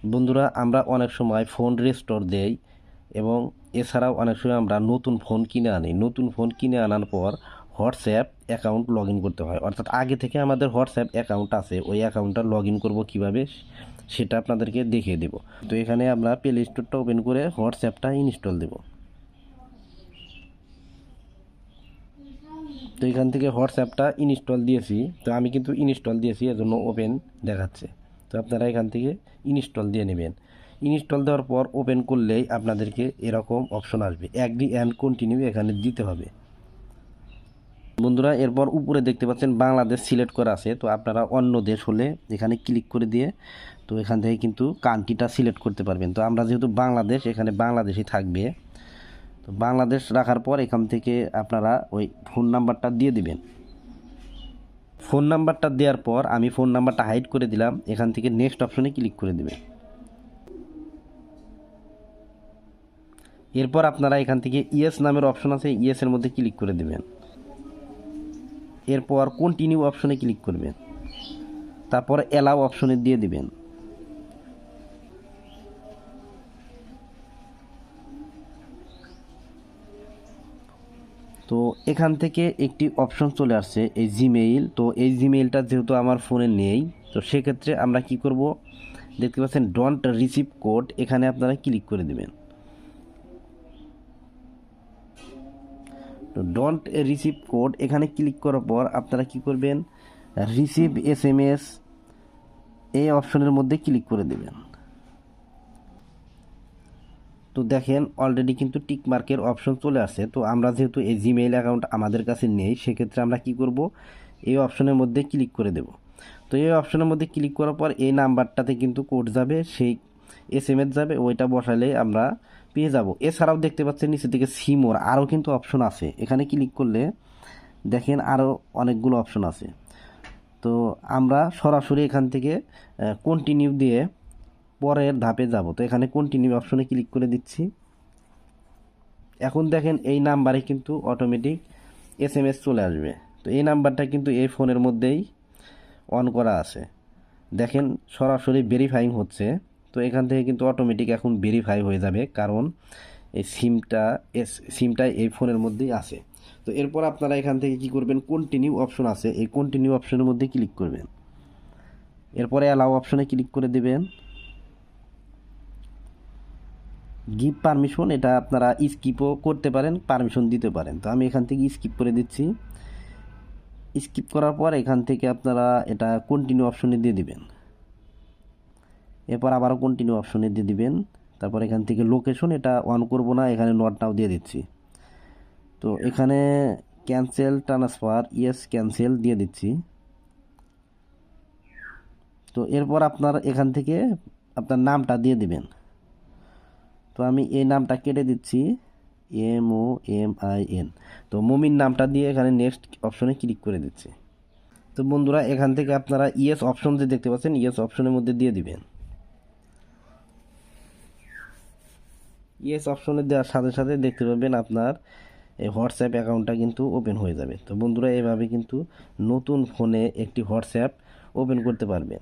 বন্ধুরা, আমরা অনেক সময় ফোন রেস্টোর দেই এবং এছাড়াও অনেক সময় আমরা নতুন ফোন কিনে আনি। নতুন ফোন কিনে আনার পর হোয়াটসঅ্যাপ অ্যাকাউন্ট লগ ইন করতে হয়, অর্থাৎ আগে থেকে আমাদের হোয়াটসঅ্যাপ অ্যাকাউন্ট আছে, ওই অ্যাকাউন্টটা লগ ইন করবো কীভাবে সেটা আপনাদেরকে দেখিয়ে দেবো। তো এখানে আমরা প্লে স্টোরটা ওপেন করে হোয়াটসঅ্যাপটা ইনস্টল দেব। তো এখান থেকে হোয়াটসঅ্যাপটা ইনস্টল দিয়েছি, তো আমি কিন্তু ইনস্টল দিয়েছি এজন্য ওপেন দেখাচ্ছে। তো আপনারা এখান থেকে ইনস্টল দিয়ে নেবেন। ইনস্টল দেওয়ার পর ওপেন করলেই আপনাদেরকে এরকম অপশন আসবে, অ্যাগ্রি অ্যান্ড কন্টিনিউ এখানে দিতে হবে। বন্ধুরা, এরপর উপরে দেখতে পাচ্ছেন বাংলাদেশ সিলেক্ট করা আছে, তো আপনারা অন্য দেশ হলে এখানে ক্লিক করে দিয়ে তো এখান থেকে কিন্তু কান্ট্রিটা সিলেক্ট করতে পারবেন। তো আমরা যেহেতু বাংলাদেশ, এখানে বাংলাদেশই থাকবে। তো বাংলাদেশ রাখার পর এখান থেকে আপনারা ওই ফোন নাম্বারটা দিয়ে দিবেন। ফোন নাম্বারটা দেওয়ার পর আমি ফোন নাম্বারটা হাইড করে দিলাম, এখান থেকে নেক্সট অপশনে ক্লিক করে দেবেন। এরপর আপনারা এখান থেকে ইয়েস নামের অপশন আছে, ইয়েসের মধ্যে ক্লিক করে দেবেন। এরপর কন্টিনিউ অপশনে ক্লিক করবেন, তারপর অ্যালাউ অপশনে দিয়ে দিবেন। তো এখান থেকে একটি অপশন চলে আসছে এই জিমেইল। তো এই জিমেইলটা যেহেতু আমার ফোনে নেই, তো সেক্ষেত্রে আমরা কি করব, দেখতে পাচ্ছেন ডোন্ট রিসিভ কোড, এখানে আপনারা ক্লিক করে দেবেন। তো ডোন্ট রিসিভ কোড এখানে ক্লিক করার পর আপনারা কি করবেন, রিসিভ SMS এই অপশনের মধ্যে ক্লিক করে দেবেন। তো দেখেন অলরেডি কিন্তু টিক মার্কের অপশন চলে আসছে। তো আমরা যেহেতু এই জিমেইল অ্যাকাউন্ট আমাদের কাছে নেই, সেক্ষেত্রে আমরা কি করব, এই অপশনের মধ্যে ক্লিক করে দেব। তো এই অপশনের মধ্যে ক্লিক করার পর এই নাম্বারটাতে কিন্তু কোড যাবে, সেই SMS যাবে, ওইটা বসালে আমরা পেয়ে যাব। এছাড়াও দেখতে পাচ্ছেন নিচে থেকে সিমোর আরও কিন্তু অপশন আছে, এখানে ক্লিক করলে দেখেন আরও অনেকগুলো অপশন আছে। তো আমরা সরাসরি এখান থেকে কন্টিনিউ দিয়ে পরের ধাপে যাব। তো এখানে কন্টিনিউ অপশনে ক্লিক করে দিচ্ছি। এখন দেখেন এই নাম্বারে কিন্তু অটোমেটিক SMS চলে আসবে। তো এই নাম্বারটা কিন্তু এই ফোনের মধ্যেই অন করা আছে, দেখেন সরাসরি ভেরিফাইং হচ্ছে। তো এখান থেকে কিন্তু অটোমেটিক এখন ভেরিফাই হয়ে যাবে, কারণ এই সিমটা এই ফোনের মধ্যেই আছে। তো এরপর আপনারা এখান থেকে কি করবেন, কন্টিনিউ অপশন আছে, এই কন্টিনিউ অপশনের মধ্যে ক্লিক করবেন। এরপরে অ্যালাউ অপশনে ক্লিক করে দেবেন। গিভ পারমিশন, এটা আপনারা স্কিপও করতে পারেন, পারমিশন দিতে পারেন। তো আমি এখান থেকে স্কিপ করে দিচ্ছি। স্কিপ করার পর এখান থেকে আপনারা এটা কন্টিনিউ অপশনে দিয়ে দিবেন। এরপর আবারও কন্টিনিউ অপশনে দিয়ে দিবেন। তারপর এখান থেকে লোকেশন এটা অন করব না, এখানে নট নাও দিয়ে দিচ্ছি। তো এখানে ক্যান্সেল ট্রান্সফার, ইয়েস ক্যান্সেল দিয়ে দিচ্ছি। তো এরপর আপনার এখান থেকে আপনার নামটা দিয়ে দিবেন। তো আমি এই নামটা কেটে দিচ্ছি, MOMIN। তো মমিন নামটা দিয়ে এখানে নেক্সট অপশনে ক্লিক করে দিচ্ছি। তো বন্ধুরা, এখান থেকে আপনারা ইয়েস অপশন যে দেখতে পাচ্ছেন, ইয়েস অপশনের মধ্যে দিয়ে দিবেন। ইয়েস অপশনে দেওয়ার সাথে সাথে দেখতে পাবেন আপনার এই হোয়াটসঅ্যাপ অ্যাকাউন্টটা কিন্তু ওপেন হয়ে যাবে। তো বন্ধুরা, এভাবে কিন্তু নতুন ফোনে একটি হোয়াটসঅ্যাপ ওপেন করতে পারবেন।